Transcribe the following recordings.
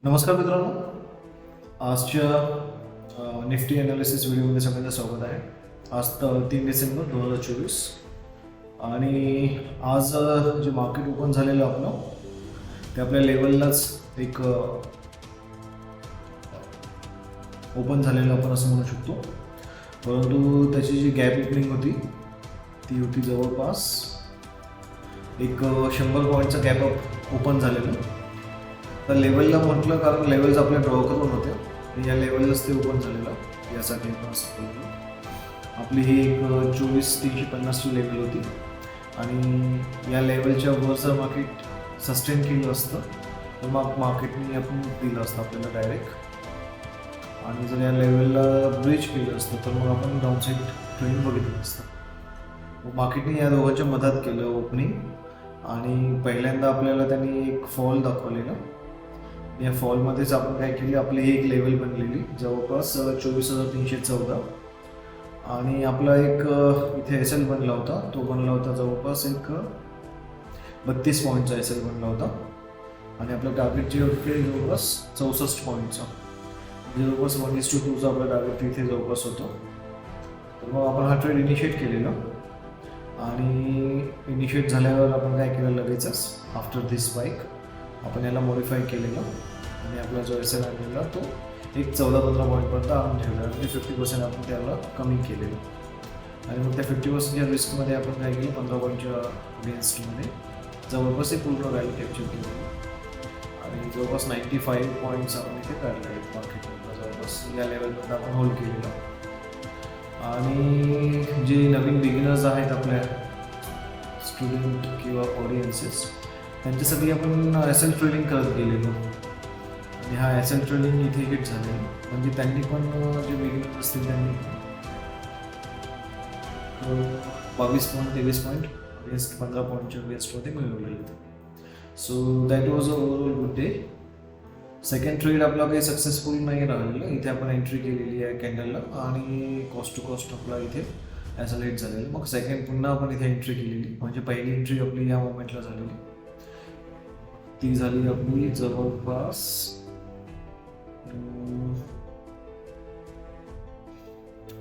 नमस्कार मित्रांनो, आजच्या निफ्टी ॲनालिसिस व्हिडिओमध्ये सगळ्यांचं स्वागत आहे. आज 3 डिसेंबर 2024 आणि आज जे मार्केट ओपन झालेलं आपलं ते आपल्या लेवललाच एक ओपन झालेलं आपण असं म्हणू शकतो. परंतु त्याची जी गॅप ओपनिंग होती ती होती जवळपास एक 100 पॉईंटचा गॅप ओपन झालेलं. तर लेवलला म्हटलं कारण लेवल्स आपल्या ड्रॉ करून होते आणि या लेवललाच ते ओपन झालेलं. यासाठी आपली ही एक 24,350ची लेवल होती आणि या लेवलच्या वर जर मार्केट सस्टेन केलं असतं तर मग मार्केटने आपण दिलं असतं आपल्याला डायरेक्ट. आणि जर या लेवलला ब्रिज केलं असतं तर मग आपण डाऊनसाईड ट्रेंड बघितलं असतं. मार्केटने या दोघांच्या मधात केलं ओपनिंग आणि पहिल्यांदा आपल्याला त्यांनी एक फॉल दाखवलेला. या फॉलमध्येच आपण काय केली, आपली ही एक लेवल बनलेली जवळपास 24,314 आणि आपला एक इथे एस एल बनला होता. तो बनला होता जवळपास एक 32 पॉईंटचा एस एल बनला होता आणि आपलं टार्गेट जे होते जवळपास 64 पॉईंटचा, जवळपास 1:2चा आपला टार्गेट इथे जवळपास होतो. तर मग आपण हा ट्रेड इनिशिएट केलेला आणि इनिशिएट झाल्यावर आपण काय केलं, लगेचच आफ्टर दिस स्पाइक आपण याला मॉडिफाय केलेलं आणि आपला जो एस एल आणलेला तो एक 14-15 पॉईंटपर्यंत आणून ठेवला. म्हणजे 50% आपण त्याला कमी केलेलं आणि मग त्या 50%च्या रिस्कमध्ये आपण काय केलं, 15 पॉईंटच्या अगेन्स्टमध्ये जवळपास एक पूर्ण व्हॅल्यू कॅप्चर केली आणि जवळपास 95 पॉईंट्स आपण इथे काढले आहेत मार्केटमध्ये. जवळपास या लेवलपर्यंत आपण होल्ड केलेलं. आणि जे नवीन बिगिनर्स आहेत आपल्या स्टुडंट किंवा ऑडियन्सेस, त्यांच्यासाठी आपण एस एल ट्रेडिंग करत गेलेलो आणि हा एस एल ट्रेडिंग इथे हिट झालेलं. म्हणजे त्यांनी पण जे बिगिनर्स असतील त्यांनी 22 पॉईंट 23 पॉईंट अगेन्स्ट 15 पॉईंटच्या अगेन्स्टमध्ये मिळवलेले होते. So that was a overall good day. Second trade आपला काही सक्सेसफुल नाही राहिलेलं. इथे आपण एंट्री केलेली आहे कॅन्डलला आणि कॉस्ट टू कॉस्ट आपला इथे ॲज हिट झालेलं. मग सेकंड पुन्हा आपण इथे एंट्री केलेली. म्हणजे पहिली एंट्री आपली या मोमेंटला झालेली, ती झाली आपली जवळपास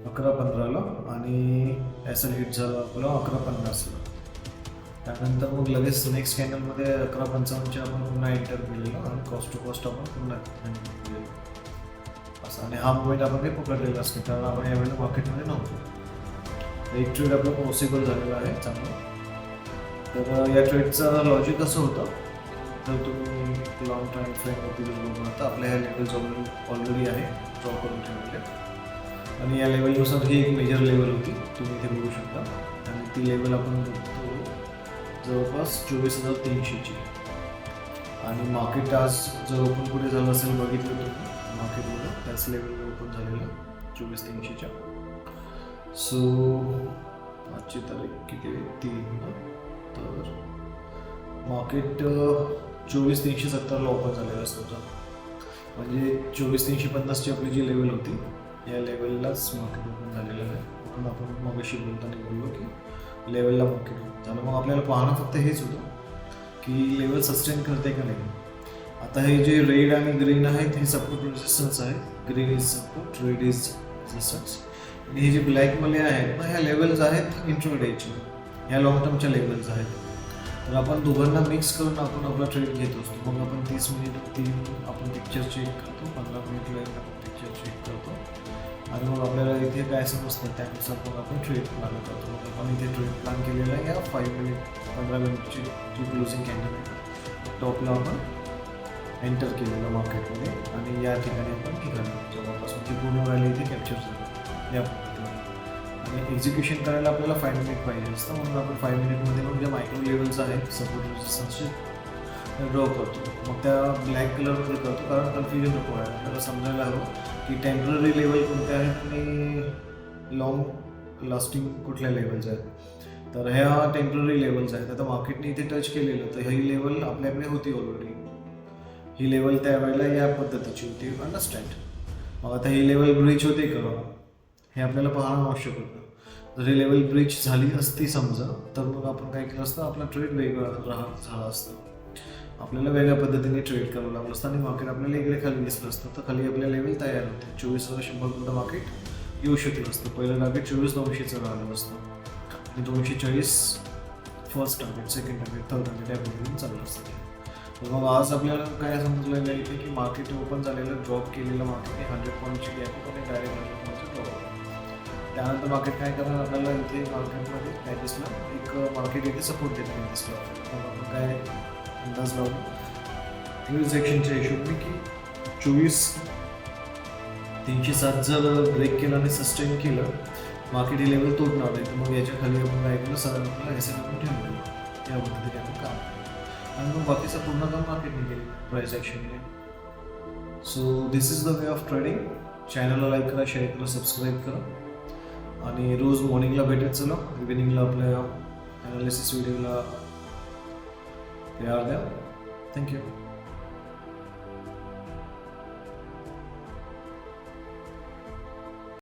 11:15ला आणि एस एल हिट झालं आपलं 11:50ला. त्यानंतर मग लगेच नेक्स्ट कॅन्डलमध्ये 11:55च्या आपण पुन्हा एंटर केलेलं आणि कॉस्ट टू कॉस्ट आपण पुन्हा केलेलं असं. आणि हा मुवमेंट आपण काही पकडलेला असतो कारण आपण यावेळेला मार्केटमध्ये नव्हतो. एक ट्रेड आपलं पॉसिबल झालेलं आहे चांगलं. तर या ट्रेडचं लॉजिक असं होतं, तर तुम्ही लॉंग टाईम फ्रेमवरती जर बघून आता आपल्या ह्या लेवल्स ऑलरेडी आहे ड्रॉ करून ठेवलेले आणि या लेवलनुसार ही एक मेजर लेवल होती, तुम्ही इथे बघू शकता. आणि ती लेवल आपण बघतो जवळपास 24,300ची. आणि मार्केट आज जर ओपन कुठे झालं असेल बघितलं तुम्ही मार्केटमध्ये, त्याच लेवलवर ओपन झालेलं 24,300च्या. सो आजची तारीख किती, 3 ना, तर मार्केट 24,370ला ओपन झालेलं असतं. म्हणजे 24,350ची आपली जी लेवल होती या लेवललाच मार्केट ओपन झालेलं आहे. म्हणून आपण मगाशी बोलताना बोललो की लेवलला मार्केट ओपन झालं. मग आपल्याला पाहणं फक्त हेच होतं की लेवल सस्टेन करते का नाही. आता हे जे रेड आणि ग्रीन आहेत हे सपोर्ट रेजिस्टन्स आहे. Green is support, red is resistance. आणि हे जे ब्लॅकमध्ये आहेत ना, ह्या लेवल्स आहेत इंट्राडेच्या, ह्या लॉंग टर्मच्या लेवल्स आहेत. तर आपण दोघांना मिक्स करून आपण आपला ट्रेड घेत असतो. मग आपण 30 मिनिट आपण पिक्चर चेक करतो, 15 मिनिटला आपण पिक्चर चेक करतो आणि मग आपल्याला इथे काय समजतं त्यानुसार मग आपण ट्रेड प्लॅन करतो. मग आपण इथे ट्रेड प्लॅन केलेला आहे या 15 मिनिटची जी क्लोजिंग कॅन्डल टॉपला आपण एंटर केलेलं मार्केटमध्ये आणि या ठिकाणी आपण निघालो जवळपास. म्हणजे पूर्ण व्हॅल्यू इथे कॅप्चर झाली या पद्धतीने. आणि एक्झिक्युशन करायला आपल्याला 5 मिनिट पाहिजे असतं, म्हणून आपण 5 मिनिटमध्ये मग ज्या मायक्रो लेवल्स आहेत सपोर्ट रेजिस्टन्सचे ड्रॉ करतो. मग त्या ब्लॅक कलरमध्ये करतो कारण कन्फ्युजन नको आहे. आपल्याला समजायला हवं की टेम्पररी लेवल कोणत्या आहेत आणि लॉंग लास्टिंग कुठल्या लेवल्स आहेत. तर ह्या टेम्पररी लेवल्स आहेत. आता मार्केटने इथे टच केलेलं तर ही लेवल आपल्याकडे होती ऑलरेडी. ही लेवल त्यावेळेला या पद्धतीची होती, अंडरस्टँड. मग आता ही लेवल ब्रीच होते का हे आपल्याला पाहणं आवश्यक होतं. जर ही लेवल ब्रीच झाली असती समजा, तर मग आपण काय केलं असतं, आपला ट्रेड वेगळा झाला असता. आपल्याला वेगळ्या पद्धतीने ट्रेड करावं लागलं असतं आणि मार्केट आपल्याला इकडे खाली दिसलं असतं. तर खाली आपल्या लेवल तयार होते. 24,100 मार्केट येऊ शकलं असतं. पहिलं टार्गेट 24,200चं राहिलं असतं आणि 240 first target, second target, third target या पद्धतीने चाललं असतं. तर मग आज आपल्याला काय समजलेलं आहे की मार्केट ओपन झालेलं, ड्रॉप केलेलं मार्केट 100 पॉईंटची गॅप आणि डायरेक्ट 100 पॉईंटचं ड्रॉप. त्यानंतर मार्केट काय करणार, आपल्याला इथे मार्केटमध्ये काय दिसलं, एक मार्केट इथे सपोर्ट देताना दिसलं. मग आपण काय अंदाज लावला सेक्शनच्या हिशोबाने की 24,307 जर ब्रेक केला आणि सस्टेन केलं, मार्केट हे लेवल तोडणार नाही. तर मग याच्या खाली आपण काय केलं, सरळ आपल्याला एस एन आपण ठेवलं. या पद्धतीने आपण काम केलं आणि मग बाकीचं पूर्ण काम मार्केटने केलं प्राईस ॲक्शनने. So this is the way of trading. चॅनलला लाईक करा, शेअर करा, सबस्क्राईब करा आणि रोज मॉर्निंगला भेटत चला. इव्हिनिंगला आपल्या ॲनालिसिस व्हिडिओला प्यार द्या. थँक्यू.